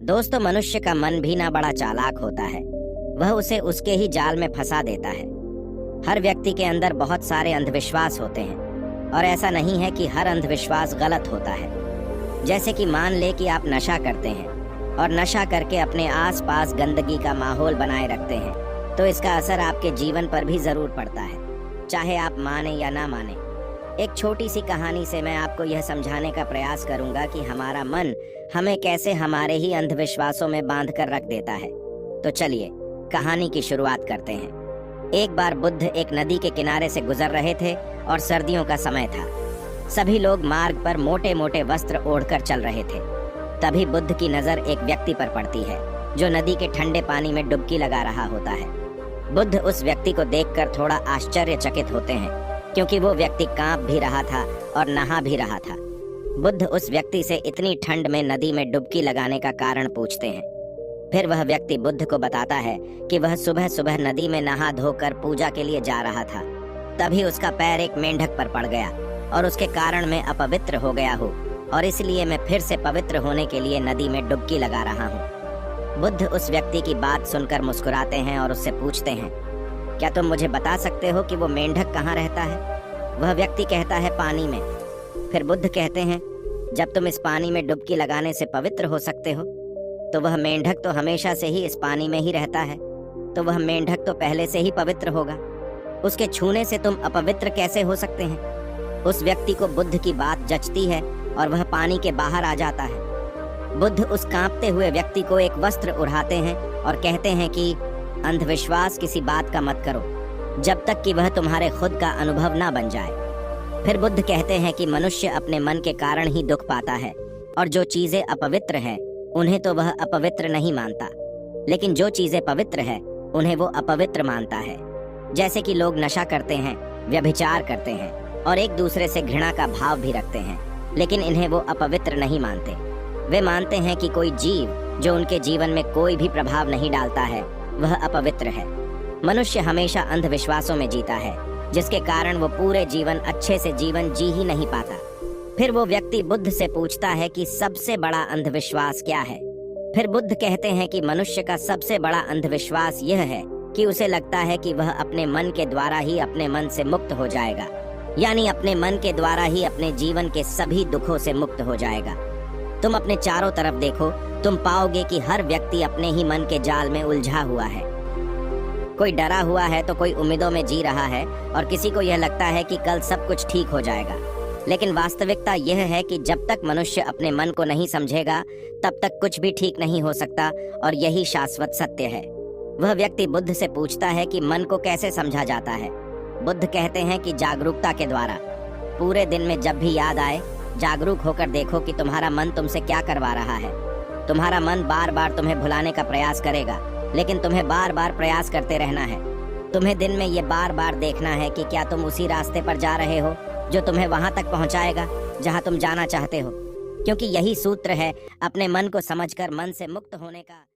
दोस्तों, मनुष्य का मन भी ना बड़ा चालाक होता है। वह उसे उसके ही जाल में फंसा देता है। हर व्यक्ति के अंदर बहुत सारे अंधविश्वास होते हैं और ऐसा नहीं है कि हर अंधविश्वास गलत होता है। जैसे कि मान ले कि आप नशा करते हैं और नशा करके अपने आसपास गंदगी का माहौल बनाए रखते हैं, तो इसका असर आपके जीवन पर भी जरूर पड़ता है, चाहे आप माने या ना माने। एक छोटी सी कहानी से मैं आपको यह समझाने का प्रयास करूंगा कि हमारा मन हमें कैसे हमारे ही अंधविश्वासों में बांध कर रख देता है। तो चलिए कहानी की शुरुआत करते हैं। एक बार बुद्ध एक नदी के किनारे से गुजर रहे थे और सर्दियों का समय था। सभी लोग मार्ग पर मोटे मोटे वस्त्र ओढ़कर चल रहे थे। तभी बुद्ध की नजर एक व्यक्ति पर पड़ती है जो नदी के ठंडे पानी में डुबकी लगा रहा होता है। बुद्ध उस व्यक्ति को देखकर थोड़ा आश्चर्यचकित होते हैं, क्योंकि वो व्यक्ति कांप भी रहा था और नहा भी रहा था। बुद्ध उस व्यक्ति से इतनी ठंड में नदी में डुबकी लगाने का कारण पूछते हैं। फिर वह व्यक्ति बुद्ध को बताता है कि वह सुबह सुबह नदी में नहा धोकर पूजा के लिए जा रहा था। तभी उसका पैर एक मेंढक पर पड़ गया और उसके कारण मैं अपवित्र हो गया हूँ और इसलिए मैं फिर से पवित्र होने के लिए नदी में डुबकी लगा रहा हूँ। बुद्ध उस व्यक्ति की बात सुनकर मुस्कुराते हैं और उससे पूछते हैं, क्या तुम मुझे बता सकते हो कि वो मेंढक कहाँ रहता है? वह व्यक्ति कहता है, पानी में। फिर बुद्ध कहते हैं, जब तुम इस पानी में डुबकी लगाने से पवित्र हो सकते हो, तो वह मेंढक तो हमेशा से ही इस पानी में ही रहता है, तो वह मेंढक तो पहले से ही पवित्र होगा। उसके छूने से तुम अपवित्र कैसे हो सकते हैं? उस व्यक्ति को बुद्ध की बात जचती है और वह पानी के बाहर आ जाता है। बुद्ध उस कांपते हुए व्यक्ति को एक वस्त्र उड़ाते हैं और कहते हैं कि अंधविश्वास किसी बात का मत करो जब तक कि वह तुम्हारे खुद का अनुभव ना बन जाए। फिर बुद्ध कहते हैं कि मनुष्य अपने मन के कारण ही दुख पाता है और जो चीजें अपवित्र हैं उन्हें तो वह अपवित्र नहीं मानता, लेकिन जो चीजें पवित्र है उन्हें वो अपवित्र मानता है। जैसे कि लोग नशा करते हैं, व्यभिचार करते हैं और एक दूसरे से घृणा का भाव भी रखते हैं, लेकिन इन्हें वो अपवित्र नहीं मानते। वे मानते हैं कि कोई जीव जो उनके जीवन में कोई भी प्रभाव नहीं डालता है वह अपवित्र है। मनुष्य हमेशा अंधविश्वासों में जीता है, जिसके कारण वो पूरे जीवन अच्छे से जीवन जी ही नहीं पाता। फिर वो व्यक्ति बुद्ध से पूछता है कि सबसे बड़ा अंधविश्वास क्या है? फिर बुद्ध कहते हैं कि मनुष्य का सबसे बड़ा अंधविश्वास यह है कि उसे लगता है कि वह अपने मन के द्वारा ही अपने मन से मुक्त हो जाएगा, यानी अपने मन के द्वारा ही अपने जीवन के सभी दुखों से मुक्त हो जाएगा। तुम अपने चारों तरफ देखो, तुम पाओगे कि हर व्यक्ति अपने ही मन के जाल में उलझा हुआ है। कोई डरा हुआ है तो कोई उम्मीदों में जी रहा है और किसी को यह लगता है कि कल सब कुछ ठीक हो जाएगा। लेकिन वास्तविकता यह है कि जब तक मनुष्य अपने मन को नहीं समझेगा तब तक कुछ भी ठीक नहीं हो सकता, और यही शाश्वत सत्य है। वह व्यक्ति बुद्ध से पूछता है कि मन को कैसे समझा जाता है? बुद्ध कहते हैं कि जागरूकता के द्वारा। पूरे दिन में जब भी याद आए, जागरूक होकर देखो कि तुम्हारा मन तुमसे क्या करवा रहा है। तुम्हारा मन बार बार तुम्हें भुलाने का प्रयास करेगा, लेकिन तुम्हें बार बार प्रयास करते रहना है। तुम्हें दिन में ये बार बार देखना है कि क्या तुम उसी रास्ते पर जा रहे हो जो तुम्हें वहां तक पहुंचाएगा जहां तुम जाना चाहते हो, क्योंकि यही सूत्र है अपने मन को समझकर मन से मुक्त होने का।